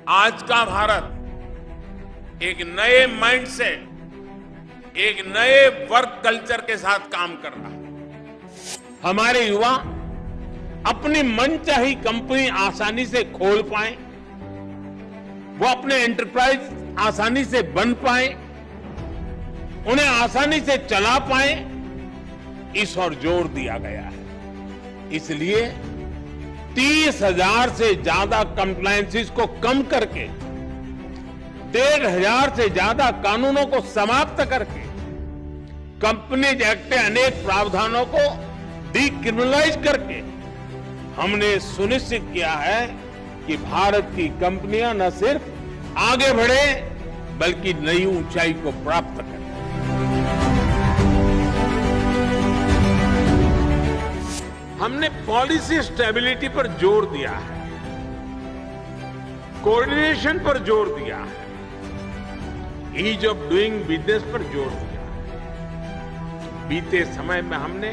आज का भारत एक नए माइंडसेट, एक नए वर्क कल्चर के साथ काम कर रहा है। हमारे युवा अपनी मनचाही कंपनी आसानी से खोल पाए, वो अपने एंटरप्राइज आसानी से बन पाए, उन्हें आसानी से चला पाए, इस ओर जोर दिया गया है। इसलिए 30,000 से ज्यादा कंप्लायंसेस को कम करके 1,500 से ज्यादा कानूनों को समाप्त करके कंपनीज एक्ट के अनेक प्रावधानों को डीक्रिमिनलाइज करके हमने सुनिश्चित किया है कि भारत की कंपनियां न सिर्फ आगे बढ़े बल्कि नई ऊंचाई को प्राप्त करें। हमने पॉलिसी स्टेबिलिटी पर जोर दिया है, कोऑर्डिनेशन पर जोर दिया है, ईज ऑफ डूइंग बिजनेस पर जोर दिया है। बीते समय में हमने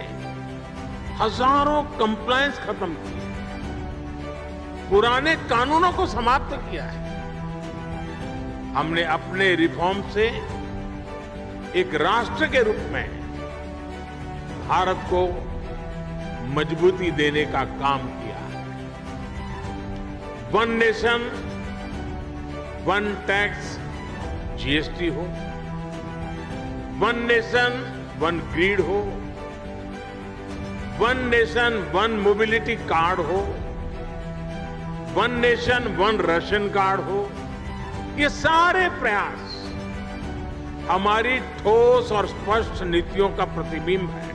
हजारों कंप्लायंस खत्म किए, पुराने कानूनों को समाप्त किया है। हमने अपने रिफॉर्म से एक राष्ट्र के रूप में भारत को मजबूती देने का काम किया है। One nation one tax GST हो, वन नेशन वन ग्रिड हो, one nation one mobility card हो, one nation one ration card हो, ये सारे प्रयास हमारी ठोस और स्पष्ट नीतियों का प्रतिबिंब है।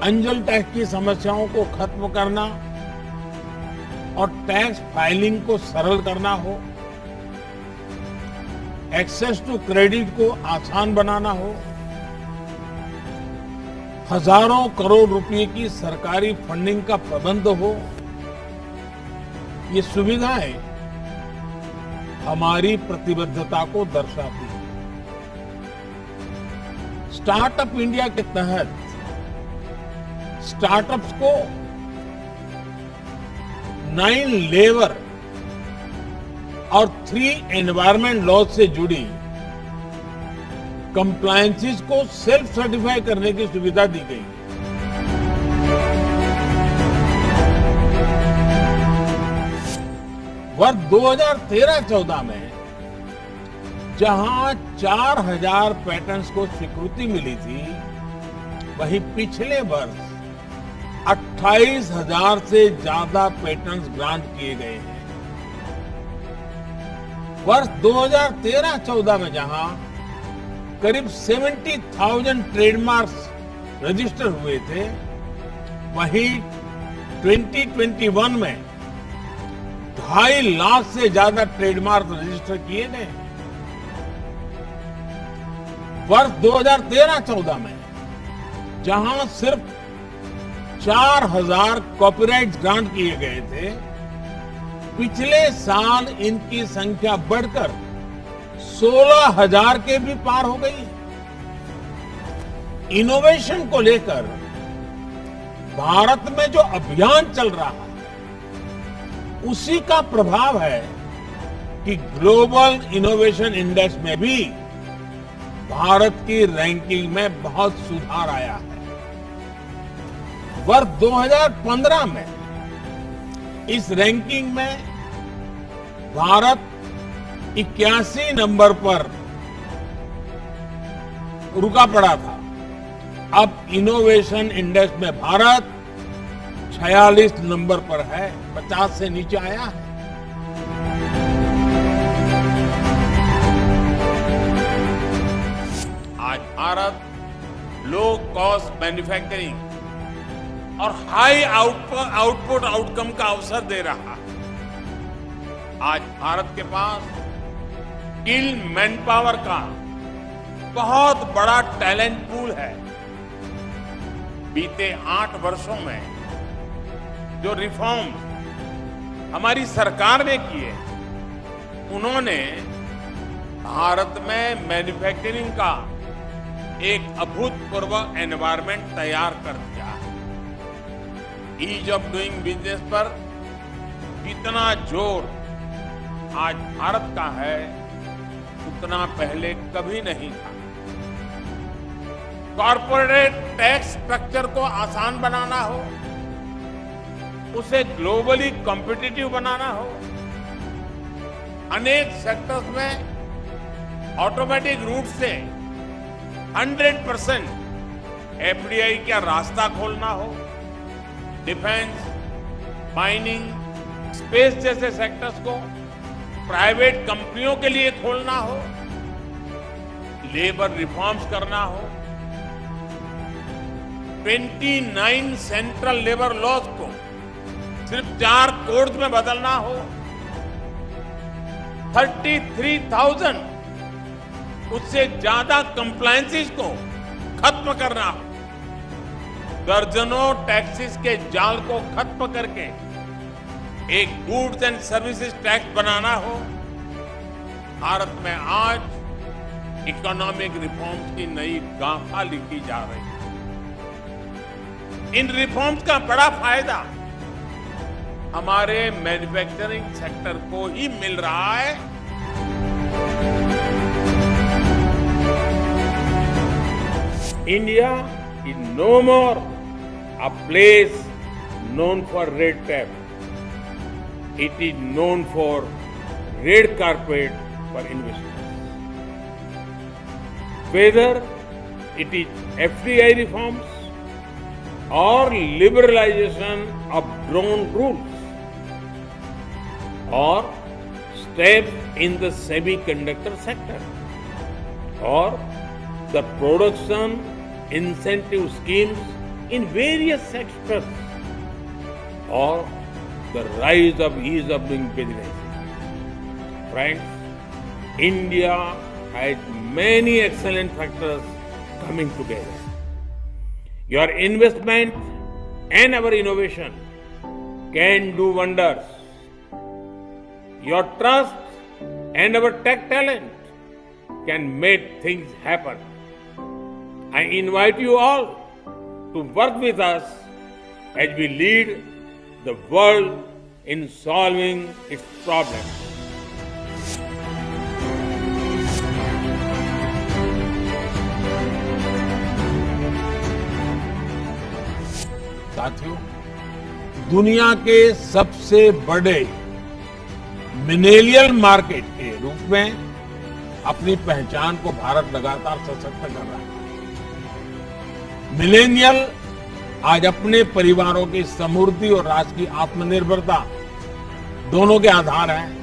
अंजल टैक्स की समस्याओं को खत्म करना और टैक्स फाइलिंग को सरल करना हो, एक्सेस टू क्रेडिट को आसान बनाना हो, हजारों करोड़ रुपए की सरकारी फंडिंग का प्रबंध हो, ये सुविधाएं हमारी प्रतिबद्धता को दर्शाती है। स्टार्टअप इंडिया के तहत स्टार्टअप्स को 9 लेबर और 3 एनवायरमेंट लॉ से जुड़ी कंप्लायंसेस को सेल्फ सर्टिफाई करने की सुविधा दी गई है। वर्ष 2013-14 में जहां 4,000 पैटर्न्स को स्वीकृति मिली थी, वहीं पिछले वर्ष 28,000 से ज्यादा पेटेंट्स ग्रांट किए गए हैं। वर्ष 2013-14 में जहां करीब 70,000 ट्रेडमार्क्स रजिस्टर हुए थे, वहीं 2021 में 2.5 लाख से ज्यादा ट्रेडमार्क रजिस्टर किए गए। वर्ष 2013-14 में जहां सिर्फ 4,000 कॉपीराइट ग्रांट किए गए थे, पिछले साल इनकी संख्या बढ़कर 16,000 के भी पार हो गई। इनोवेशन को लेकर भारत में जो अभियान चल रहा है, उसी का प्रभाव है कि ग्लोबल इनोवेशन इंडेक्स में भी भारत की रैंकिंग में बहुत सुधार आया है। वर्ष 2015 में इस रैंकिंग में भारत 81 नंबर पर रुका पड़ा था। अब इनोवेशन इंडेक्स में भारत 46 नंबर पर है, 50 से नीचे आया है। आज भारत लो कॉस्ट मैन्युफैक्चरिंग और हाई आउटपुट आउटकम का अवसर दे रहा है। आज भारत के पास स्किल मैन पावर का बहुत बड़ा टैलेंट पूल है। बीते 8 वर्षों में जो रिफॉर्म्स हमारी सरकार ने किए, उन्होंने भारत में मैन्युफैक्चरिंग का एक अभूतपूर्व एनवायरनमेंट तैयार कर दिया है। ईज ऑफ डूइंग बिजनेस पर जितना जोर आज भारत का है उतना पहले कभी नहीं था। कॉर्पोरेट टैक्स स्ट्रक्चर को आसान बनाना हो, उसे ग्लोबली कॉम्पिटिटिव बनाना हो, अनेक सेक्टर्स में ऑटोमेटिक रूट से 100% एफडीआई का रास्ता खोलना हो, डिफेंस, माइनिंग, स्पेस जैसे सेक्टर्स को प्राइवेट कंपनियों के लिए खोलना हो, लेबर रिफॉर्म्स करना हो, 29 सेंट्रल लेबर लॉज को सिर्फ 4 कोड्स में बदलना हो, 33,000 उससे ज्यादा कंप्लायंसेस को खत्म करना हो, दर्जनों टैक्सेस के जाल को खत्म करके एक गुड्स एंड सर्विसेज टैक्स बनाना हो। भारत में आज इकोनॉमिक रिफॉर्म्स की नई गाथा लिखी जा रही है। इन रिफॉर्म्स का बड़ा फायदा हमारे मैन्युफैक्चरिंग सेक्टर को ही मिल रहा है। India is no more a place known for red tape. It is known for red carpet for investors. Whether it is FDI reforms or liberalization of drone rules or steps in the semiconductor sector or the production incentive schemes in various sectors or the rise of ease of doing business. Friends, India has many excellent factors coming together. Your investment and our innovation can do wonders. Your trust and our tech talent can make things happen. I invite you all to work with us as we lead the world in solving its problems. साथियों, दुनिया के सबसे बड़े millennial market के रूप में अपनी पहचान को भारत लगातार सशक्त कर रहा है। मिलेनियल आज अपने परिवारों की समृद्धि और राष्ट्र की आत्मनिर्भरता दोनों के आधार हैं।